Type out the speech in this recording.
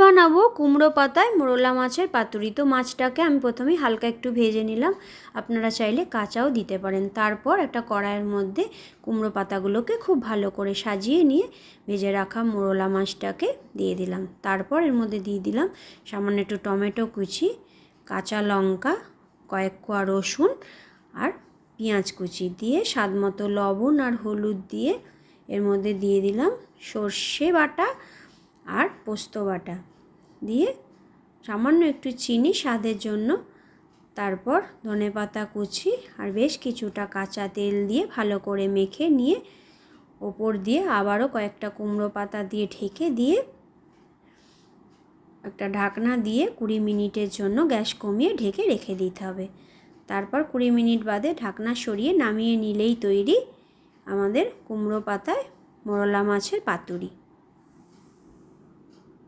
বানাবো কুমড়ো পাতায় মোরলা মাছের পাতুরি। তো মাছটাকে আমি প্রথমেই হালকা একটু ভেজে নিলাম, আপনারা চাইলে কাঁচাও দিতে পারেন। তারপর একটা কড়াইয়ের মধ্যে কুমড়ো পাতাগুলোকে খুব ভালো করে সাজিয়ে নিয়ে ভেজে রাখা মোরলা মাছটাকে দিয়ে দিলাম। তারপর এর মধ্যে দিয়ে দিলাম সামান্য একটু টমেটো কুচি, কাঁচা লঙ্কা, কয়েক কোয়া রসুন আর পেঁয়াজ কুচি দিয়ে স্বাদ মতো লবণ আর হলুদ দিয়ে এর মধ্যে দিয়ে দিলাম সর্ষে বাটা আর পোস্ত বাটা দিয়ে সামান্য একটু চিনি স্বাদের জন্য। তারপর ধনেপাতা কুচি আর বেশ কিছুটা কাঁচা তেল দিয়ে ভালো করে মেখে নিয়ে ওপর দিয়ে আবারও কয়েকটা কুমড়ো পাতা দিয়ে ঢেকে দিয়ে একটা ঢাকনা দিয়ে 20 মিনিটের জন্য গ্যাস কমিয়ে ঢেকে রেখে দিতে হবে। তারপর 20 মিনিট বাদে ঢাকনা সরিয়ে নামিয়ে নিলেই তৈরি আমাদের কুমড়ো পাতায় মোরলা মাছের পাতুরি।